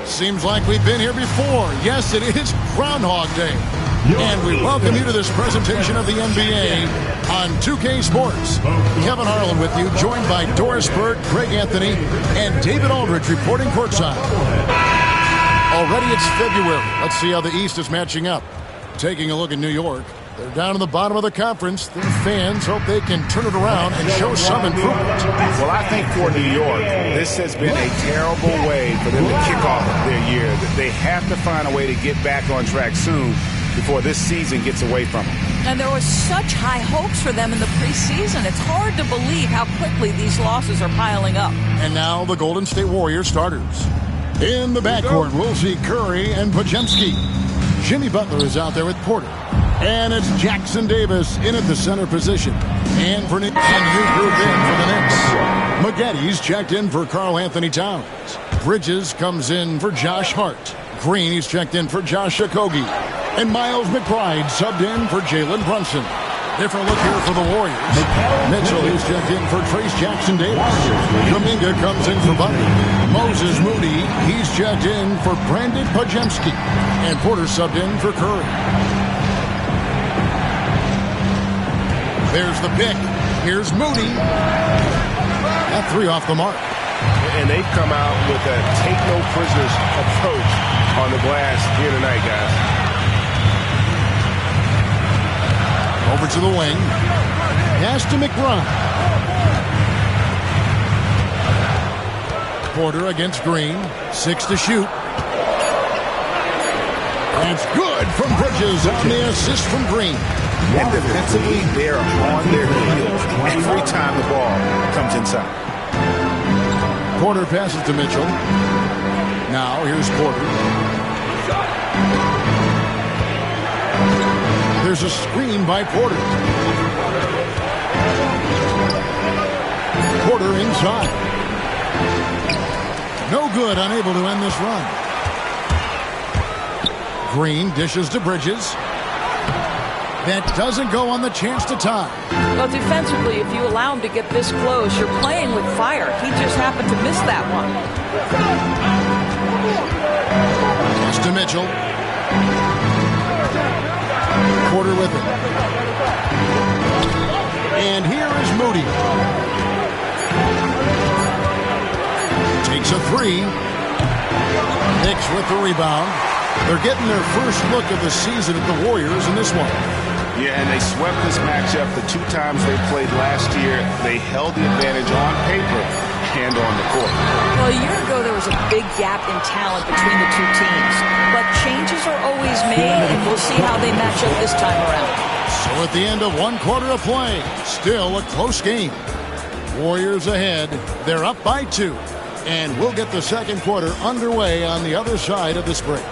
Seems like we've been here before. Yes, it is Groundhog Day. And we welcome you to this presentation of the NBA on 2K Sports. Kevin Harlan with you, joined by Doris Bird, Greg Anthony, and David Aldridge reporting courtside. Already it's February. Let's see how the East is matching up. Taking a look at New York. They're down in the bottom of the conference. Their fans hope they can turn it around and show some improvement. Well, I think for New York, this has been a terrible way for them to kick off their year. They have to find a way to get back on track soon before this season gets away from them. And there was such high hopes for them in the preseason. It's hard to believe how quickly these losses are piling up. And now the Golden State Warriors starters. In the backcourt, we'll see Curry and Podziemski. Jimmy Butler is out there with Porter. And it's Jackson Davis in at the center position. And for Knicks, a new group in for the Knicks. Maggetti's checked in for Karl Anthony Towns. Bridges comes in for Josh Hart. Green, he's checked in for Josh Okogie. And Miles McBride subbed in for Jalen Brunson. Different look here for the Warriors. Mitchell, he's checked in for Trace Jackson Davis. Kuminga comes in for Butler. Moses Moody, he's checked in for Brandon Podziemski. And Porter subbed in for Curry. There's the pick. Here's Moody. That three off the mark. And they've come out with a take-no-prisoners approach on the glass here tonight, guys. Over to the wing. Pass to McBride. Porter against Green. 6 to shoot. That's good from Bridges on the assist from Green. And defensively, they're on their heels every time the ball comes inside. Porter passes to Mitchell. Now here's Porter. There's a screen by Porter. Porter inside. No good, unable to end this run. Green dishes to Bridges. That doesn't go on the chance to tie. Well, defensively, if you allow him to get this close, you're playing with fire. He just happened to miss that one. Pass to Mitchell. Porter with it. And here is Moody. Takes a three. Knicks with the rebound. They're getting their first look of the season at the Warriors in this one. Yeah, and they swept this matchup the 2 times they played last year. They held the advantage on paper and on the court. Well, a year ago, there was a big gap in talent between the two teams. But changes are always made, and we'll see how they match up this time around. So at the end of 1 quarter of play, still a close game. Warriors ahead. They're up by 2. And we'll get the second quarter underway on the other side of this break.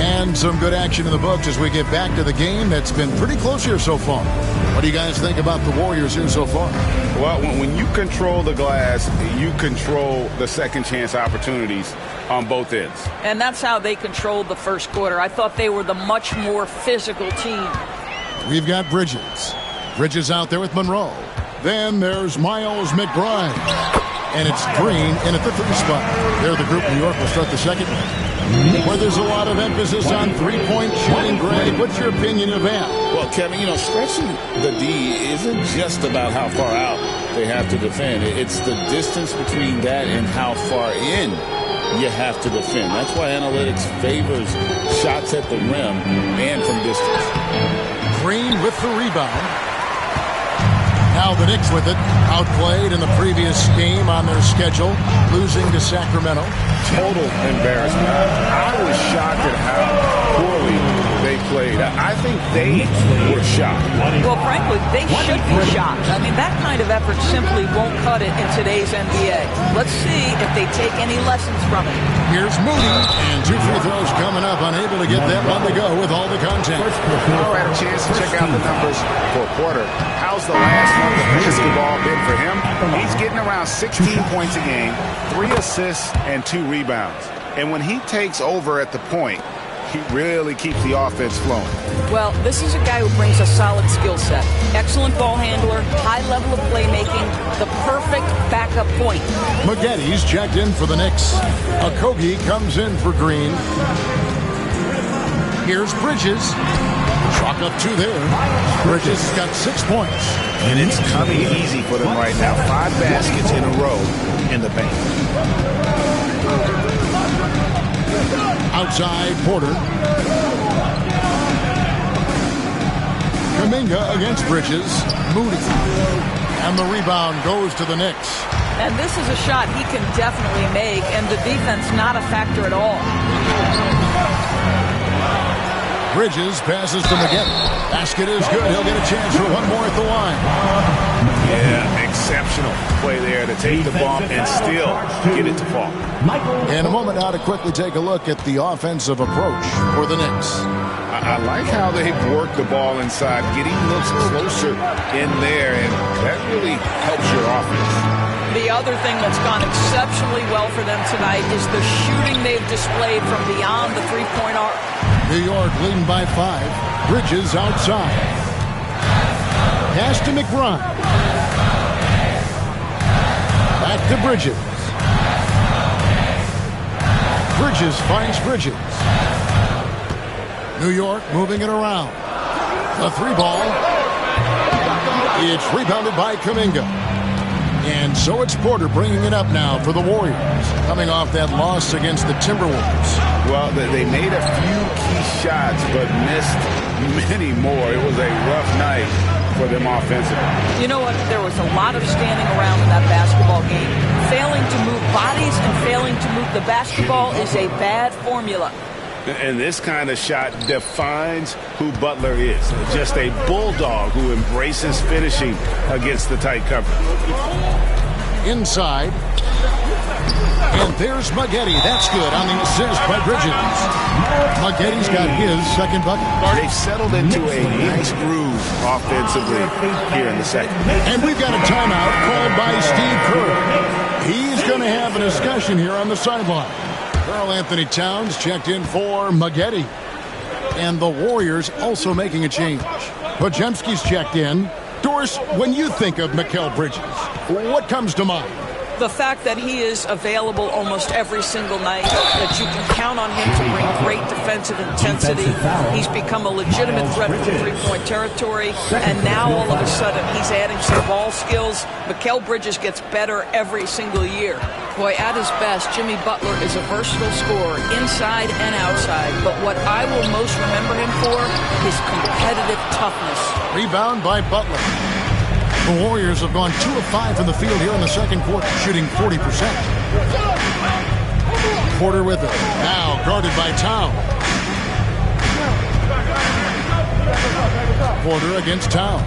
And some good action in the books as we get back to the game that's been pretty close here so far. What do you guys think about the Warriors here so far? Well, when you control the glass, you control the second chance opportunities on both ends. And that's how they controlled the first quarter. I thought they were the much more physical team. We've got Bridges. Bridges out there with Monroe. Then there's Miles McBride. And it's Green in at the 3 spot. There the group. New York will start the second one, where there's a lot of emphasis on three-point shooting. Greg, what's your opinion of that? Well, Kevin, stretching the D isn't just about how far out they have to defend. It's the distance between that and how far in you have to defend. That's why analytics favors shots at the rim and from distance. Green with the rebound. Now the Knicks with it, outplayed in the previous game on their schedule, losing to Sacramento. Total embarrassment. I was shocked at how poorly they played. I think they were shocked. Well, frankly, they should be shocked. I mean, that kind of effort simply won't cut it in today's NBA. Let's see if they take any lessons from it. Here's Moody, and 2 free throws coming up, unable to get that one to go with all the contact. All right, a chance to check out the numbers for Porter. How's the last month of basketball been for him? He's getting around 16 points a game, 3 assists, and 2 rebounds. And when he takes over at the point, He really keeps the offense flowing. Well, this is a guy who brings a solid skill set. Excellent ball handler, high level of playmaking, the perfect backup point. Maggetti's checked in for the Knicks. Okogie comes in for Green. Here's Bridges. Chalk up 2 there. Bridges got 6 points. And it's coming easy for them right now. 5 baskets in a row in the paint. Outside, Porter. Kuminga against Bridges. Moody. And the rebound goes to the Knicks. And this is a shot he can definitely make, and the defense not a factor at all. Bridges passes to Maggetti. Basket is good. He'll get a chance for one more at the line. Yeah, exceptional play there to take the bump and still get it to fall. In a moment now to quickly take a look at the offensive approach for the Knicks. I like how they've worked the ball inside, getting looks closer in there, and that really helps your offense. The other thing that's gone exceptionally well for them tonight is the shooting they've displayed from beyond the three-point arc. New York leading by 5. Bridges outside. Pass to McBride. Back to Bridges. Bridges finds Bridges. New York moving it around. The 3-ball. It's rebounded by Kuminga. And so it's Porter bringing it up now for the Warriors, coming off that loss against the Timberwolves. Well, they made a few key shots, but missed many more. It was a rough night for them offensively. You know what? There was a lot of standing around in that basketball game. Failing to move bodies and failing to move the basketball is a bad formula. And this kind of shot defines who Butler is. Just a bulldog who embraces finishing against the tight coverage. Inside. And there's Maggetti. That's good on the assist by Bridges. Maggetti's got his second bucket. They've settled into a nice groove offensively here in the second. And we've got a timeout called by Steve Kerr. He's going to have a discussion here on the sideline. Karl Anthony Towns checked in for Maggetti. And the Warriors also making a change. Podziemski's checked in. Doris, when you think of Mikal Bridges, what comes to mind? The fact that he is available almost every single night, that you can count on him to bring great defensive intensity. He's become a legitimate threat from three-point territory, and now all of a sudden he's adding some ball skills. Mikal Bridges gets better every single year. Boy, at his best, Jimmy Butler is a versatile scorer inside and outside, but what I will most remember him for is competitive toughness. Rebound by Butler. The Warriors have gone 2 of 5 from the field here in the second quarter, shooting 40%. Porter with it. Now guarded by Towns. Porter against Towns.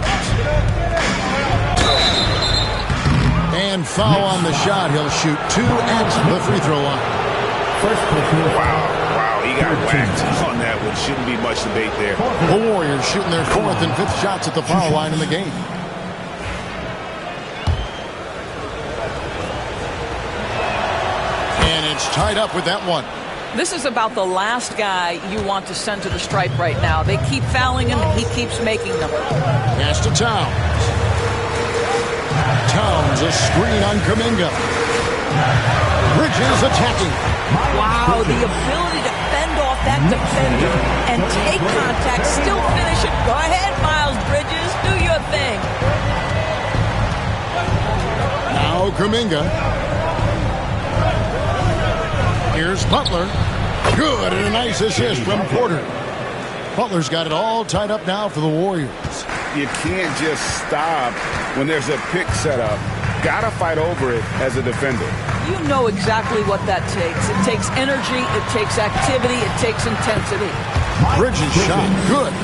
And foul on the shot. He'll shoot 2 at the free throw line. Wow, he got whacked on that one. Shouldn't be much debate there. The Warriors shooting their 4th and 5th shots at the foul line in the game. Tied up with that one. This is about the last guy you want to send to the stripe right now. They keep fouling him, and he keeps making them. Pass to Towns. Towns, a screen on Kuminga. Bridges attacking. Wow, the ability to fend off that defender and take contact, still finish it. Go ahead, Miles Bridges, do your thing. Now Kuminga. Here's Butler. Good, and a nice assist from Porter. Butler's got it all tied up now for the Warriors. You can't just stop when there's a pick set up. Gotta fight over it as a defender. You know exactly what that takes. It takes energy, it takes activity, it takes intensity. Bridges shot. Good.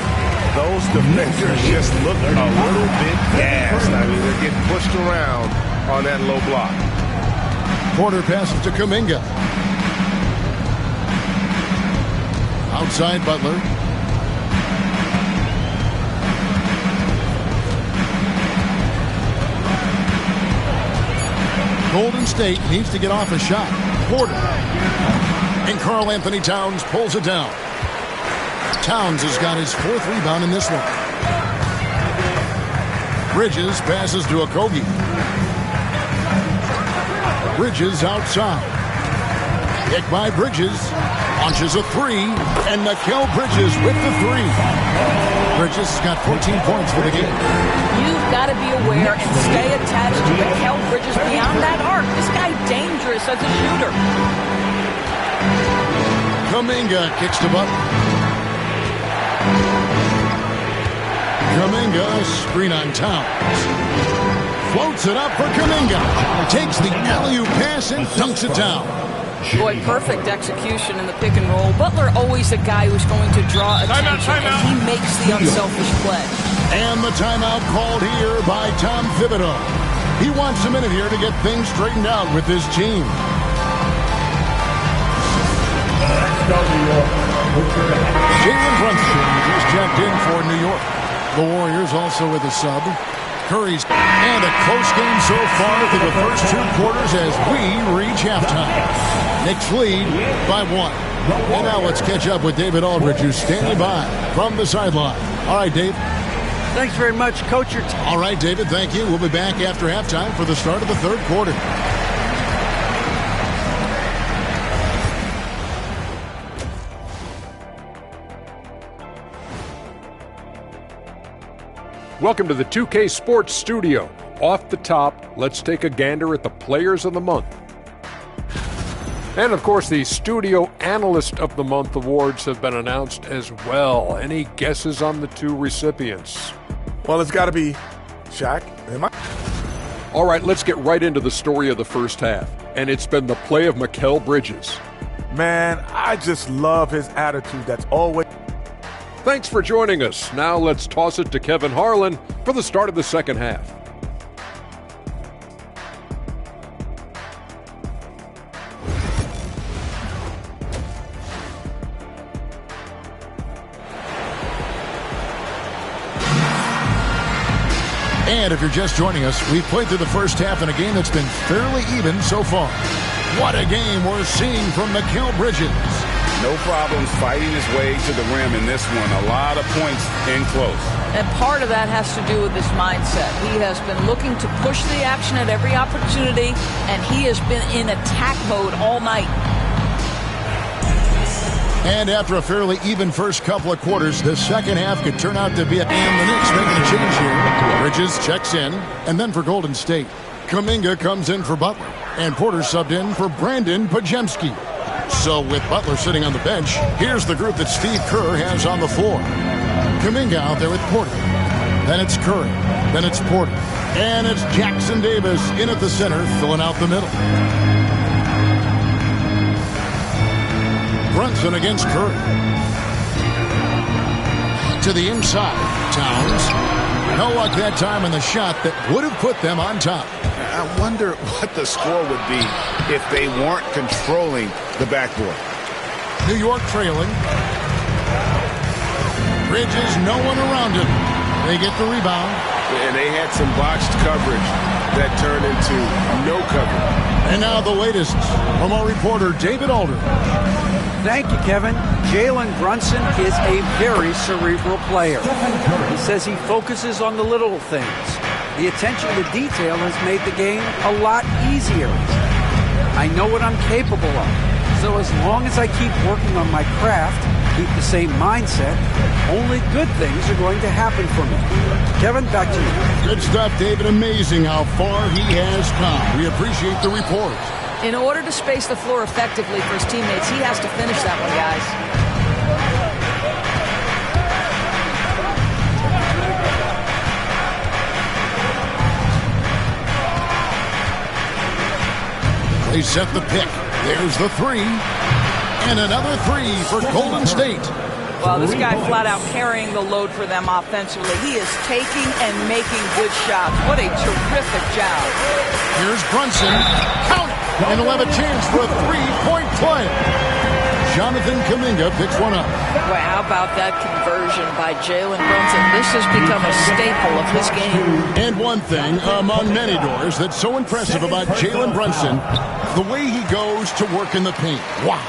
Those defenders just look a little bit gassed. I mean, they're getting pushed around on that low block. Porter passes to Kuminga. Outside Butler. Golden State needs to get off a shot. Porter. And Karl Anthony Towns pulls it down. Towns has got his 4th rebound in this one. Bridges passes to Okogie. Bridges outside. Kick by Bridges. Launches a 3. And Mikal Bridges with the 3. Bridges has got 14 points for the game. You've got to be aware and stay attached to Mikal Bridges beyond that arc. This guy dangerous as a shooter. Kuminga kicks to Butler. Kuminga, screen on Towns. Floats it up for Kuminga. Takes the alley-oop pass and dunks it down. Boy, perfect execution in the pick and roll. Butler always a guy who's going to draw attention, and he makes the unselfish play. And the timeout called here by Tom Thibodeau. He wants a minute here to get things straightened out with his team. Jalen Brunson is checked in for New York. The Warriors also with a sub. Curry's and a close game so far through the first 2 quarters as we reach halftime. Knicks lead by 1. And now let's catch up with David Aldridge, who's standing by from the sideline. All right, Dave. Thanks very much, Coach. All right, David, thank you. We'll be back after halftime for the start of the 3rd quarter. Welcome to the 2K Sports Studio. Off the top, let's take a gander at the Players of the Month. And, of course, the Studio Analyst of the Month awards have been announced as well. Any guesses on the 2 recipients? Well, it's got to be Shaq. All right, let's get right into the story of the first half. And it's been the play of Mikal Bridges. Man, I just love his attitude. That's always... Thanks for joining us. Now let's toss it to Kevin Harlan for the start of the second half. And if you're just joining us, we've played through the first half in a game that's been fairly even so far. What a game we're seeing from Mikal Bridges. No problems fighting his way to the rim in this one. A lot of points in close. And part of that has to do with his mindset. He has been looking to push the action at every opportunity, and he has been in attack mode all night. And after a fairly even first couple of quarters, the second half could turn out to be and the Knicks making a change here. Bridges checks in, and then for Golden State, Kuminga comes in for Butler, and Porter subbed in for Brandon Podziemski. So with Butler sitting on the bench, here's the group that Steve Kerr has on the floor. Kuminga out there with Porter. Then it's Curry. Then it's Porter. And it's Jackson Davis in at the center, filling out the middle. Brunson against Curry. To the inside. Towns. No luck that time in the shot that would have put them on top. I wonder what the score would be if they weren't controlling the backboard. New York trailing. Bridges, no one around him. They get the rebound. And they had some botched coverage that turned into no coverage. And now the latest from our reporter, David Aldridge. Thank you, Kevin. Jalen Brunson is a very cerebral player. He says he focuses on the little things. The attention to detail has made the game a lot easier. I know what I'm capable of. So as long as I keep working on my craft, keep the same mindset, only good things are going to happen for me. Kevin, back to you. Good stuff, David. Amazing how far he has come. We appreciate the report. In order to space the floor effectively for his teammates, he has to finish that one, guys. They set the pick. There's the 3. And another 3 for Golden State. Well, this guy flat out carrying the load for them offensively. He is taking and making good shots. What a terrific job. Here's Brunson. Count it. And he'll have a chance for a 3-point play. Jonathan Kuminga picks one up. Well, how about that conversion by Jalen Brunson? This has become a staple of his game. And one thing among many doors that's so impressive about Jalen Brunson, the way he goes to work in the paint. Wow.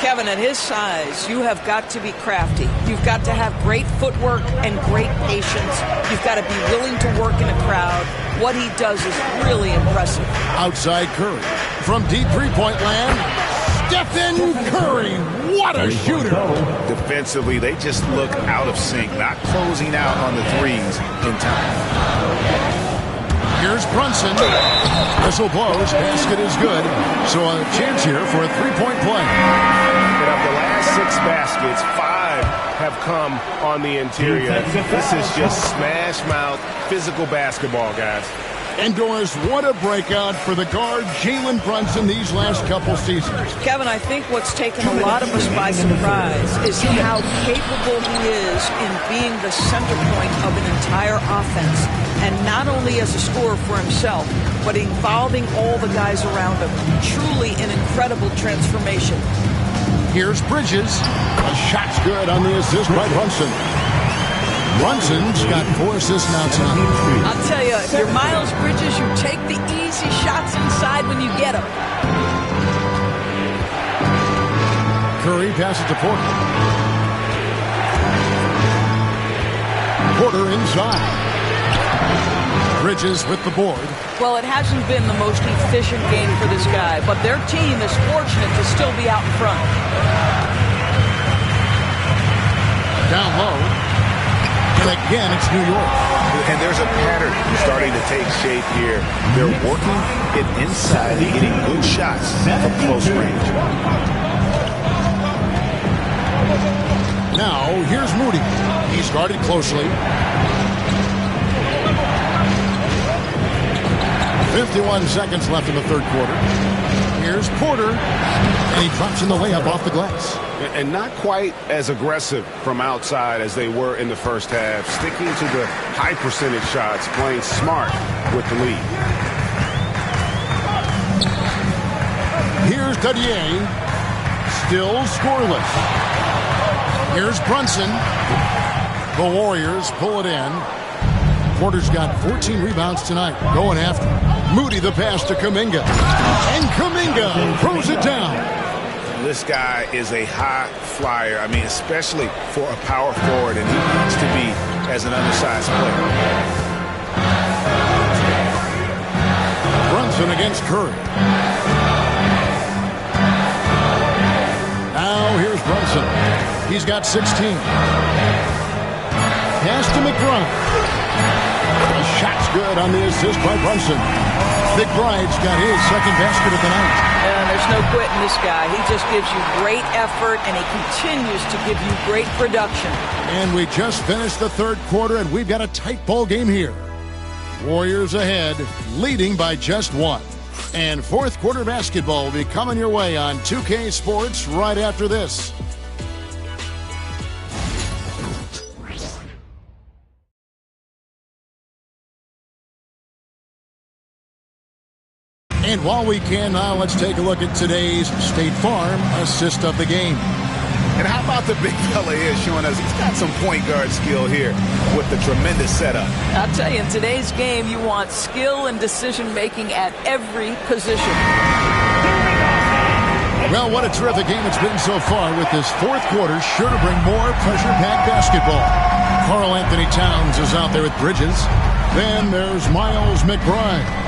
Kevin, at his size, you have got to be crafty. You've got to have great footwork and great patience. You've got to be willing to work in a crowd. What he does is really impressive. Outside Curry. From deep three-point land, Stephen Curry. What a shooter. Defensively, they just look out of sync, not closing out on the threes in time. Here's Brunson. Whistle blows. Basket is good. So a chance here for a three-point play. And of the last 6 baskets, 5 have come on the interior. This is just smash mouth, physical basketball, guys. Indoors, what a breakout for the guard, Jalen Brunson, these last couple seasons. Kevin, I think what's taken a lot of us by surprise is how capable he is in being the center point of an entire offense. And not only as a scorer for himself, but involving all the guys around him. Truly an incredible transformation. Here's Bridges. A shot's good on the assist by Brunson. Brunson's got 4 assists now tonight. I'll tell you, if you're Miles Bridges, you take the easy shots inside when you get them. Curry passes to Porter. Porter inside. Bridges with the board. Well, it hasn't been the most efficient game for this guy, but their team is fortunate to still be out in front. Down low. And again, it's New York. And there's a pattern starting to take shape here. They're working it inside and getting good shots from close range. Now, here's Moody. He started closely. 51 seconds left in the third quarter. Here's Porter. And he drops in the layup off the glass. And not quite as aggressive from outside as they were in the first half. Sticking to the high percentage shots, playing smart with the lead. Here's Dadier. Still scoreless. Here's Brunson. The Warriors pull it in. Porter's got 14 rebounds tonight. Going after. Moody the pass to Kuminga. And Kuminga throws it down. This guy is a high flyer. I mean, especially for a power forward, and he needs to be as an undersized player. Brunson against Curry. Now here's Brunson. He's got 16. Pass to McBride. The shot's good on the assist by Brunson. McBride's got his second basket of the night. And there's no quitting this guy. He just gives you great effort, and he continues to give you great production. And we just finished the third quarter, and we've got a tight ball game here. Warriors ahead, leading by just 1. And fourth quarter basketball will be coming your way on 2K Sports right after this. And while we can now, let's take a look at today's State Farm assist of the game. And how about the big fella here showing us he's got some point guard skill here with the tremendous setup. I'll tell you, in today's game, you want skill and decision-making at every position. Well, what a terrific game it's been so far, with this fourth quarter sure to bring more pressure-packed basketball. Karl Anthony Towns is out there with Bridges. Then there's Miles McBride.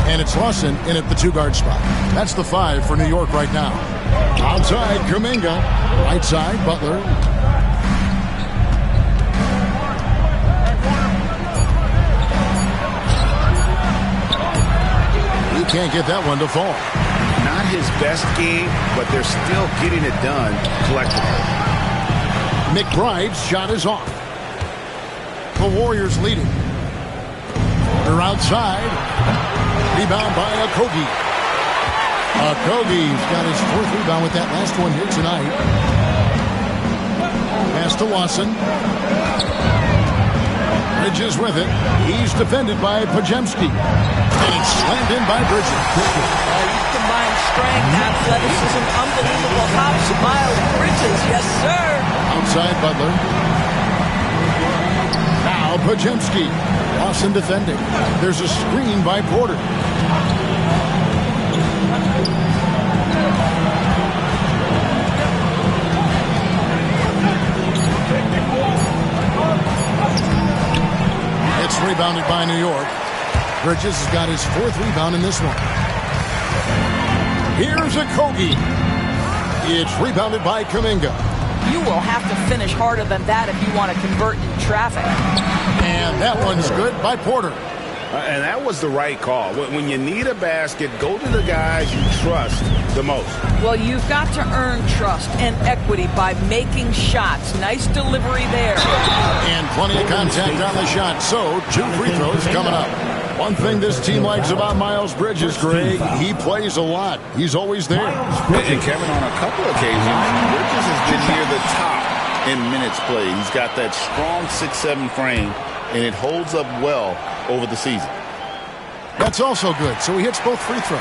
And it's Lawson in at the 2-guard spot. That's the 5 for New York right now. Outside, Kuminga. Right side, Butler. He can't get that one to fall. Not his best game, but they're still getting it done collectively. McBride's shot is off. The Warriors leading. They're outside. Rebound by Okogie. Okogie's got his 4th rebound with that last one here tonight. Pass to Lawson. Bridges with it. He's defended by Podziemski. And it's slammed in by Bridges. You combine strength, athleticism, unbelievable hops. Miles Bridges, yes, sir. Outside Butler. Now Podziemski. Lawson defending. There's a screen by Porter. It's rebounded by New York. Bridges has got his 4th rebound in this one. Here's a Kogi. It's rebounded by Kuminga. You will have to finish harder than that if you want to convert in traffic. And that one's good by Porter. And that was the right call. When you need a basket, go to the guys you trust the most. Well, you've got to earn trust and equity by making shots. Nice delivery there. And plenty of contact on the shot. So, 2 free throws coming up. One thing this team likes about Miles Bridges, Greg, he plays a lot. He's always there. And Kevin, on a couple occasions, Bridges has been near the top in minutes played. He's got that strong 6'7" frame, and it holds up well over the season. That's also good. So he hits both free throws.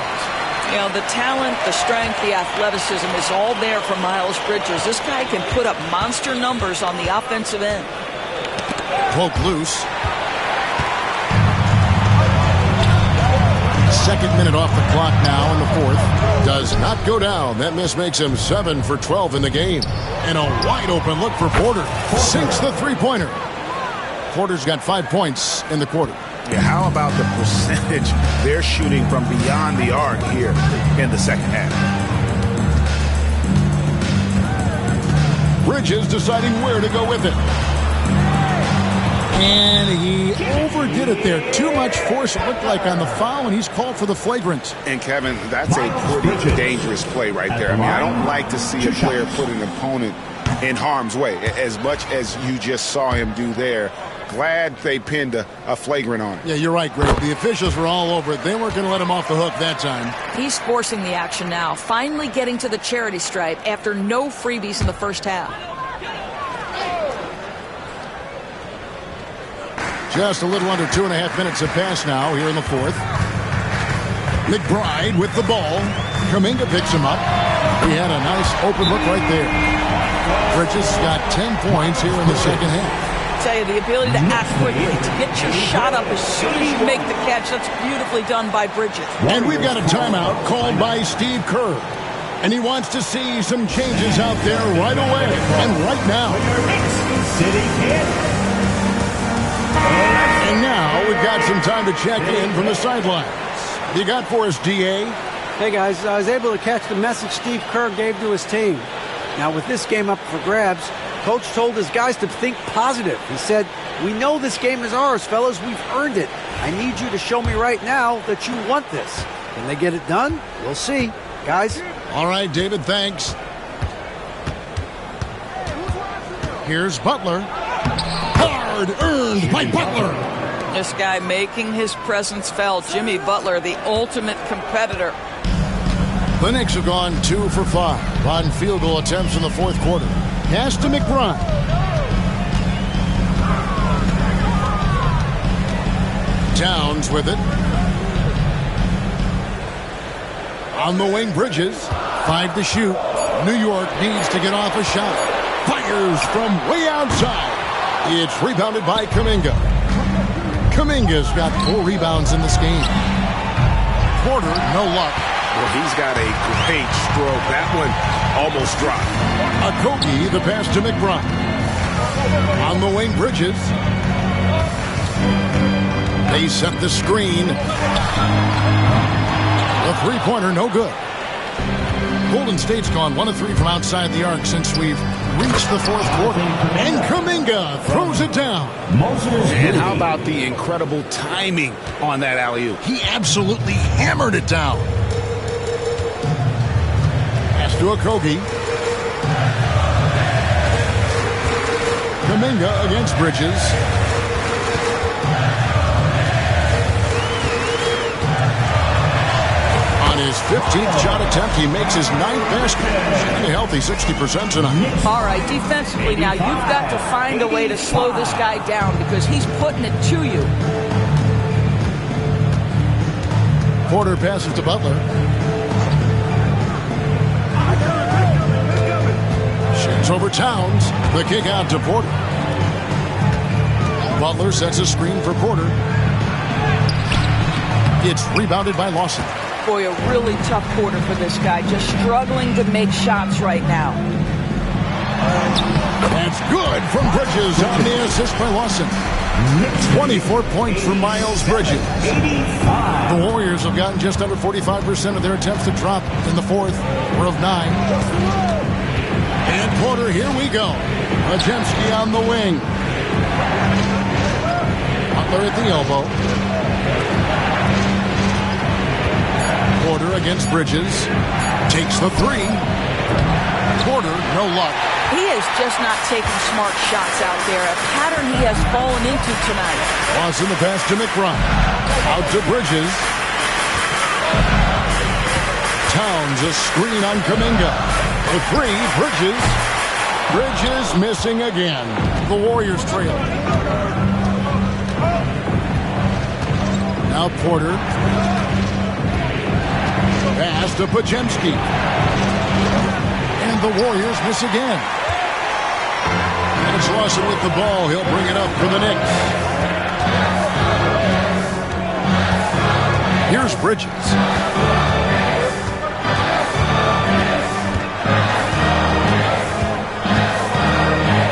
You know, the talent, the strength, the athleticism is all there for Miles Bridges. This guy can put up monster numbers on the offensive end. Poke loose. 2nd minute off the clock now in the 4th. Does not go down. That miss makes him 7 for 12 in the game. And a wide open look for Porter. Sinks the 3-pointer. Porter's got 5 points in the quarter. Yeah, how about the percentage they're shooting from beyond the arc here in the second half? Bridges deciding where to go with it. And he overdid it there. Too much force, it looked like, on the foul, and he's called for the flagrant. And, Kevin, that's a pretty dangerous play right there. I mean, I don't like to see a player put an opponent in harm's way, as much as you just saw him do there. Glad they pinned a flagrant on it. Yeah, you're right, Greg. The officials were all over it. They weren't going to let him off the hook that time. He's forcing the action now, finally getting to the charity stripe after no freebies in the first half. Just a little under 2.5 minutes have passed now here in the 4th. McBride with the ball. Kuminga picks him up. He had a nice open look right there. Bridges got 10 points here in the second half. I tell you, the ability to act quickly, to get your shot up as soon as you make the catch, that's beautifully done by Bridges. And we've got a timeout called by Steve Kerr. And he wants to see some changes out there right away and right now. And now we've got some time to check in from the sidelines. You got for us, D.A.? Hey, guys, I was able to catch the message Steve Kerr gave to his team. Now, with this game up for grabs, Coach told his guys to think positive. He said, "We know this game is ours, fellas. We've earned it. I need you to show me right now that you want this." Can they get it done? We'll see. Guys? All right, David, thanks. Here's Butler. Hard earned by Butler. This guy making his presence felt. Jimmy Butler, the ultimate competitor. The Knicks have gone 2 for 5 on field goal attempts in the 4th quarter. Pass to McBride. Towns with it. On the wing, Bridges. 5 to shoot. New York needs to get off a shot. Fires from way outside. It's rebounded by Kuminga. Kuminga's got 4 rebounds in this game. Porter, no luck. Well, he's got a great stroke. That one almost dropped. Kogi, the pass to McBride. On the wing, Bridges. They set the screen. The 3-pointer, no good. Golden State's gone 1 of 3 from outside the arc since we've reached the 4th quarter. And Kuminga throws it down. And how about the incredible timing on that alley-oop? He absolutely hammered it down. Pass to Kogi. Kuminga against Bridges. On his 15th shot attempt, he makes his 9th basket. Shooting a healthy 60% tonight. All right, defensively now, you've got to find a way to slow this guy down because he's putting it to you. Porter passes to Butler. Shoots over Towns. The kick out to Porter. Butler sets a screen for Porter. It's rebounded by Lawson. Boy, a really tough quarter for this guy. Just struggling to make shots right now. That's good from Bridges on the assist by Lawson. 24 points for Miles Bridges. The Warriors have gotten just under 45% of their attempts to drop in the fourth. We're of 9. And Porter, here we go. Podziemski on the wing. Butler at the elbow. Porter against Bridges. Takes the 3. Porter, no luck. He is just not taking smart shots out there. A pattern he has fallen into tonight. Loss in the pass to McBride. Out to Bridges. Towns a screen on Kuminga. The 3, Bridges. Bridges missing again. The Warriors trail. Now Porter. Pass to Podziemski. And the Warriors miss again. And it's Lawson with the ball. He'll bring it up for the Knicks. Here's Bridges.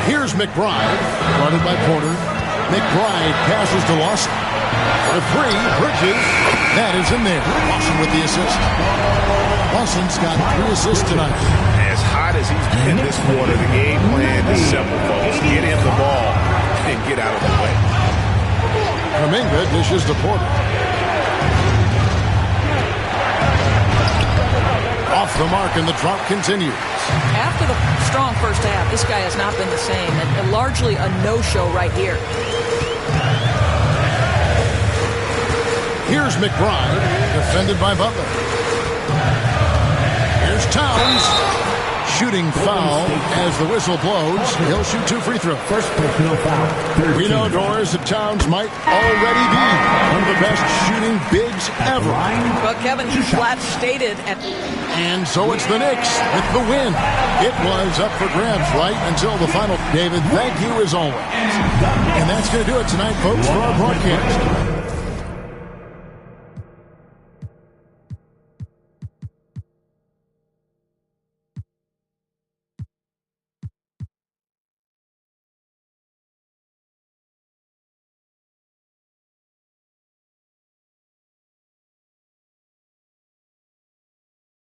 Here's McBride. Guarded by Porter. McBride passes to Lawson. The 3, Bridges. That is in there. Lawson with the assist. Lawson's got 3 assists tonight. As hot as he's been this quarter, the game plan is simple, folks. Get him the ball and get out of the way. Kuminga dishes to Porter. Off the mark, and the drought continues. After the strong first half, this guy has not been the same. And largely a no-show right here. Here's McBride, defended by Butler. Here's Towns. Shooting foul as the whistle blows. He'll shoot 2 free throws. First personal foul. We know, Doris, that Towns might already be one of the best shooting bigs ever. Well, Kevin, he flat stated. And so it's the Knicks with the win. It was up for grabs right until the final. David, thank you as always. And that's going to do it tonight, folks, for our broadcast.